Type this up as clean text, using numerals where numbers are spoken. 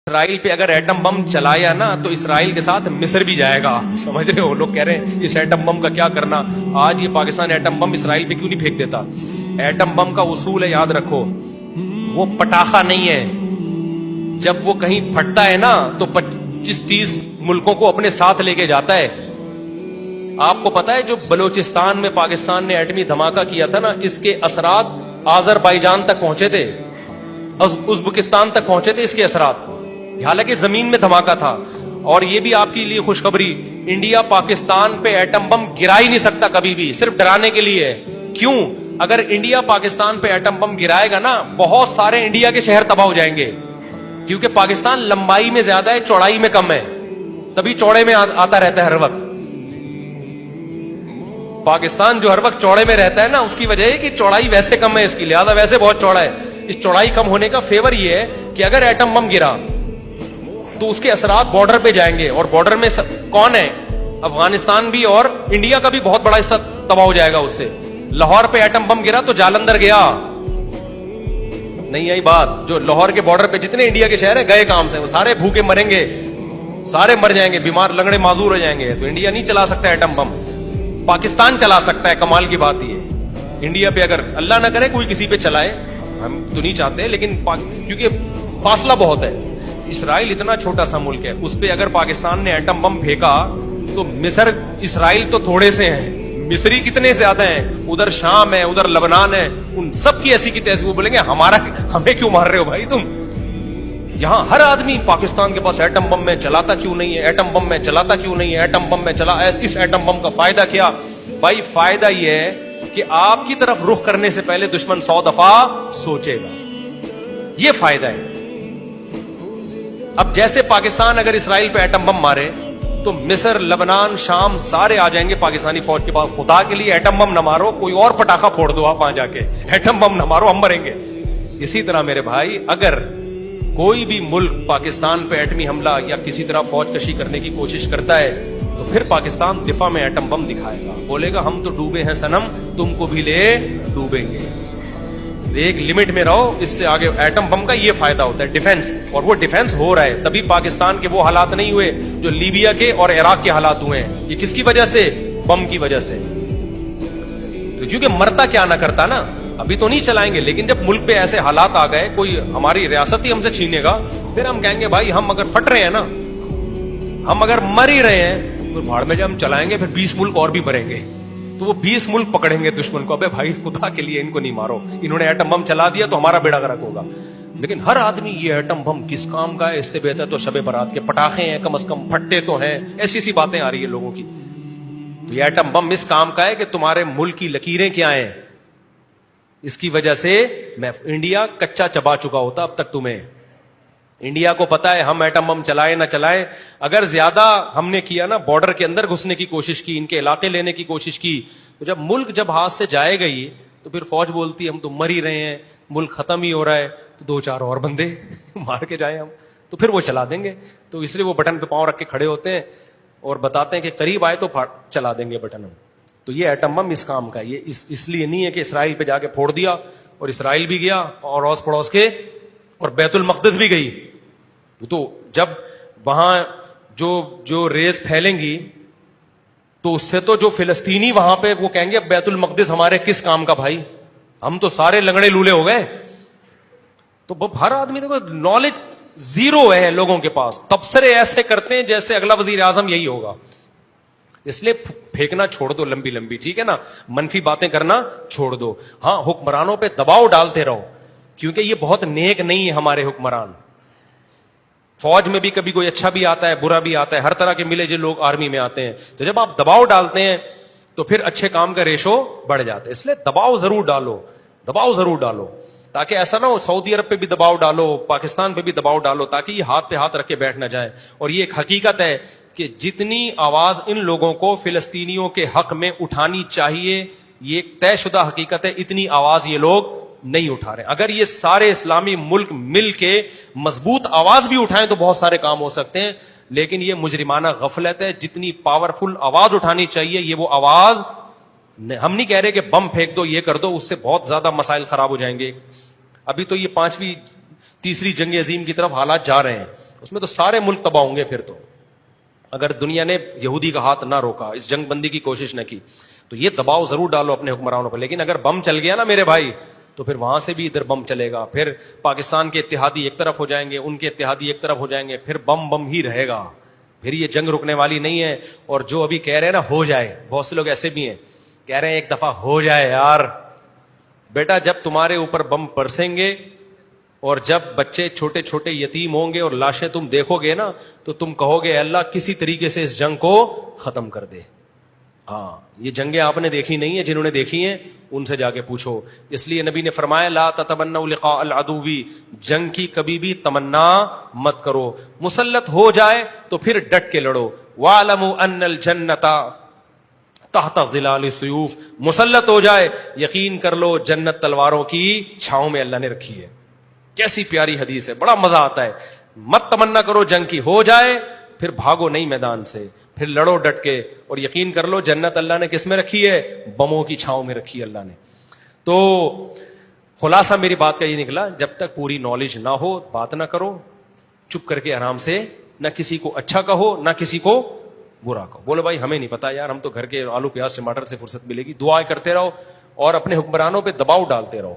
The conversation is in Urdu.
اسرائیل پہ اگر ایٹم بم چلایا نا تو اسرائیل کے ساتھ مصر بھی جائے گا. سمجھ رہے ہو؟ لوگ کہہ رہے ہیں اس ایٹم بم کا کیا کرنا. آج یہ پاکستان ایٹم بم اسرائیل پہ کیوں نہیں پھینک دیتا؟ ایٹم بم کا اصول ہے، یاد رکھو، وہ پٹاخہ نہیں ہے. جب وہ کہیں پھٹتا ہے نا تو 25-30 ملکوں کو اپنے ساتھ لے کے جاتا ہے. آپ کو پتا ہے جو بلوچستان میں پاکستان نے ایٹمی دھماکہ کیا تھا نا، اس کے اثرات آذربائیجان تک پہنچے تھے، ازبکستان تک پہنچے تھے اس کے اثرات، حالانکہ زمین میں دھماکہ تھا. اور یہ بھی آپ کے لیے خوشخبری، انڈیا پاکستان پہ ایٹم بم گرا ہی نہیں سکتا کبھی بھی، صرف ڈرانے کے لیے ہے. کیوں؟ اگر انڈیا پاکستان پہ ایٹم بم گرائے گا نا، بہت سارے انڈیا کے شہر تباہ ہو جائیں گے، کیونکہ پاکستان لمبائی میں زیادہ ہے، چوڑائی میں کم ہے، تبھی چوڑے میں آتا رہتا ہے ہر وقت. پاکستان جو ہر وقت چوڑے میں رہتا ہے نا، اس کی وجہ ہے کہ چوڑائی ویسے کم ہے اس کی، لہذا ویسے بہت چوڑا ہے. اس چوڑائی کم ہونے کا فیور یہ ہے کہ اگر ایٹم بم گرا تو اس کے اثرات بارڈر پہ جائیں گے، اور بارڈر میں کون ہے؟ افغانستان بھی اور انڈیا کا بھی بہت بڑا حصہ تباہ ہو جائے گا اس سے. لاہور پہ ایٹم بم گرا تو جالندھر گیا، نہیں آئی بات. جو لاہور کے بارڈر پہ جتنے انڈیا کے شہر ہیں گئے کام سے، وہ سارے بھوکے مریں گے، سارے مر جائیں گے، بیمار لنگڑے معذور ہو جائیں گے. تو انڈیا نہیں چلا سکتا ایٹم بم، پاکستان چلا سکتا ہے. کمال کی بات یہ ہے، انڈیا پہ اگر اللہ نہ کرے کوئی کسی پہ چلائے، ہم تو نہیں چاہتے، لیکن کیونکہ فاصلہ بہت ہے. اسرائیل اتنا چھوٹا سا ملک ہے، اس پہ اگر پاکستان نے ایٹم بم پھینکا تو مصر، اسرائیل تو تھوڑے سے ہیں، مصری کتنے زیادہ ہیں، ادھر شام ہے، ادھر لبنان ہے، ان سب کی ایسی کی تیسی. وہ بولیں گے ہمیں کیوں مار رہے ہو بھائی تم؟ یہاں ہر آدمی پاکستان کے پاس ایٹم بم میں چلاتا کیوں نہیں ہے، ایٹم بم میں چلاتا کیوں نہیں ہے، ایٹم بم میں چلا، اس ایٹم بم کا فائدہ کیا؟ بھائی فائدہ یہ ہے کہ آپ کی طرف رخ کرنے سے پہلے دشمن 100 دفعہ سوچے گا، یہ فائدہ ہے. اب جیسے پاکستان اگر اسرائیل پہ ایٹم بم مارے تو مصر، لبنان، شام سارے آ جائیں گے پاکستانی فوج کے پاس. خدا کے لیے ایٹم بم نہ مارو، کوئی اور پٹاخہ پھوڑ دو آپ وہاں جا کے، ایٹم بم نہ مارو، ہم مریں گے. اسی طرح میرے بھائی، اگر کوئی بھی ملک پاکستان پہ ایٹمی حملہ یا کسی طرح فوج کشی کرنے کی کوشش کرتا ہے تو پھر پاکستان دفاع میں ایٹم بم دکھائے گا، بولے گا ہم تو ڈوبے ہیں صنم، تم کو بھی لے ڈوبیں گے. ایک لمٹ میں رہو، اس سے آگے. ایٹم بم کا یہ فائدہ ہوتا ہے، ڈیفنس، اور وہ ڈیفنس ہو رہا ہے. تبھی پاکستان کے وہ حالات نہیں ہوئے جو لیبیا کے اور عراق کے حالات ہوئے ہیں. یہ کس کی وجہ سے؟ بم کی وجہ سے. تو کیونکہ مرتا کیا نہ کرتا نا. ابھی تو نہیں چلائیں گے، لیکن جب ملک پہ ایسے حالات آ گئے، کوئی ہماری ریاست ہی ہم سے چھینے گا، پھر ہم کہیں گے بھائی ہم اگر پھٹ رہے ہیں نا، ہم اگر مر ہی رہے ہیں، تو بھاڑ میں جب ہم چلائیں گے پھر 20 ملک اور بھی مریں گے. تو وہ 20 ملک پکڑیں گے دشمن کو، ابے بھائی خدا کے لیے ان کو نہیں مارو، انہوں نے ایٹم بم چلا دیا تو ہمارا بیڑا غرق ہوگا. لیکن ہر آدمی یہ ایٹم بم کس کام کا ہے، اس سے بہتر تو شب برات کے پٹاخے ہیں، کم از کم پھٹتے تو ہیں. ایسی سی باتیں آ رہی ہیں لوگوں کی. تو یہ ایٹم بم اس کام کا ہے کہ تمہارے ملک کی لکیریں کیا ہیں. اس کی وجہ سے میں انڈیا کچا چبا چکا ہوتا اب تک. تمہیں انڈیا کو پتا ہے ہم ایٹم بم چلائے نہ چلائے، اگر زیادہ ہم نے کیا نا، بارڈر کے اندر گھسنے کی کوشش کی، ان کے علاقے لینے کی کوشش کی، تو جب ملک جب ہاتھ سے جائے گئی تو پھر فوج بولتی ہم تو مر ہی رہے ہیں، ملک ختم ہی ہو رہا ہے، تو 2-4 اور بندے مار کے جائیں ہم، تو پھر وہ چلا دیں گے. تو اس لیے وہ بٹن پہ پاؤں رکھ کے کھڑے ہوتے ہیں اور بتاتے ہیں کہ قریب آئے تو چلا دیں گے بٹن ہم. تو یہ ایٹم بم اس کام کا ہے. یہ اس لیے نہیں ہے کہ اسرائیل پہ جا کے پھوڑ دیا، اور اسرائیل بھی گیا اور اوس پڑوس کے، اور بیت المقدس بھی گئی. تو جب وہاں جو ریز پھیلیں گی تو اس سے تو جو فلسطینی وہاں پہ وہ کہیں گے بیت المقدس ہمارے کس کام کا بھائی، ہم تو سارے لنگڑے لولے ہو گئے. تو ہر آدمی دیکھو نالج زیرو ہے لوگوں کے پاس، تبصرے ایسے کرتے ہیں جیسے اگلا وزیر اعظم یہی ہوگا. اس لیے پھینکنا چھوڑ دو لمبی لمبی، ٹھیک ہے نا، منفی باتیں کرنا چھوڑ دو. ہاں حکمرانوں پہ دباؤ ڈالتے رہو، کیونکہ یہ بہت نیک نہیں ہے ہمارے حکمران. فوج میں بھی کبھی کوئی اچھا بھی آتا ہے، برا بھی آتا ہے، ہر طرح کے ملے جو لوگ آرمی میں آتے ہیں. تو جب آپ دباؤ ڈالتے ہیں تو پھر اچھے کام کا ریشو بڑھ جاتا ہے. اس لیے دباؤ ضرور ڈالو، دباؤ ضرور ڈالو، تاکہ ایسا نہ ہو سعودی عرب پہ بھی دباؤ ڈالو، پاکستان پہ بھی دباؤ ڈالو، تاکہ یہ ہاتھ پہ ہاتھ رکھ کے بیٹھ نہ جائے. اور یہ ایک حقیقت ہے کہ جتنی آواز ان لوگوں کو فلسطینیوں کے حق میں اٹھانی چاہیے، یہ ایک طے شدہ حقیقت ہے، اتنی آواز یہ لوگ نہیں اٹھا رہے. اگر یہ سارے اسلامی ملک مل کے مضبوط آواز بھی اٹھائیں تو بہت سارے کام ہو سکتے ہیں. لیکن یہ مجرمانہ غفلت ہے. جتنی پاورفل آواز اٹھانی چاہیے یہ وہ آواز. ہم نہیں کہہ رہے کہ بم پھینک دو، یہ کر دو، اس سے بہت زیادہ مسائل خراب ہو جائیں گے. ابھی تو یہ 5ویں تیسری جنگ عظیم کی طرف حالات جا رہے ہیں، اس میں تو سارے ملک تباہ ہوں گے پھر تو. اگر دنیا نے یہودی کا ہاتھ نہ روکا, اس جنگ بندی کی کوشش نہ کی, تو یہ دباؤ ضرور ڈالو اپنے حکمرانوں پر. لیکن اگر بم چل گیا نا میرے بھائی, تو پھر وہاں سے بھی ادھر بم چلے گا, پھر پاکستان کے اتحادی ایک طرف ہو جائیں گے, ان کے اتحادی ایک طرف ہو جائیں گے, پھر بم ہی رہے گا. پھر یہ جنگ رکنے والی نہیں ہے. اور جو ابھی کہہ رہے ہیں نا ہو جائے, بہت سے لوگ ایسے بھی ہیں کہہ رہے ہیں ایک دفعہ ہو جائے یار. بیٹا جب تمہارے اوپر بم برسیں گے اور جب بچے چھوٹے چھوٹے یتیم ہوں گے اور لاشیں تم دیکھو گے نا, تو تم کہو گے اللہ کسی طریقے سے اس جنگ کو ختم کر دے. ہاں, یہ جنگیں آپ نے دیکھی نہیں ہیں, جنہوں نے دیکھی ہیں ان سے جا کے پوچھو. اس لیے نبی نے فرمایا لا تتمنوا لقاء العدو, جنگ کی کبھی بھی تمنا مت کرو. مسلط ہو جائے تو پھر ڈٹ کے لڑو. واعلموا ان الجنۃ تحت ظلال السیوف, مسلط ہو جائے یقین کر لو جنت تلواروں کی چھاؤں میں اللہ نے رکھی ہے. کیسی پیاری حدیث ہے, بڑا مزہ آتا ہے. مت تمنا کرو جنگ کی, ہو جائے پھر بھاگو نہیں میدان سے, پھر لڑو ڈٹ کے, اور یقین کر لو جنت اللہ نے کس میں رکھی ہے, بموں کی چھاؤں میں رکھی ہے اللہ نے. تو خلاصہ میری بات کا یہ نکلا, جب تک پوری نالج نہ ہو بات نہ کرو, چپ کر کے آرام سے, نہ کسی کو اچھا کہو نہ کسی کو برا کہو. بولو بھائی ہمیں نہیں پتا یار, ہم تو گھر کے آلو پیاز ٹماٹر سے فرصت ملے گی. دعائیں کرتے رہو اور اپنے حکمرانوں پہ دباؤ ڈالتے رہو.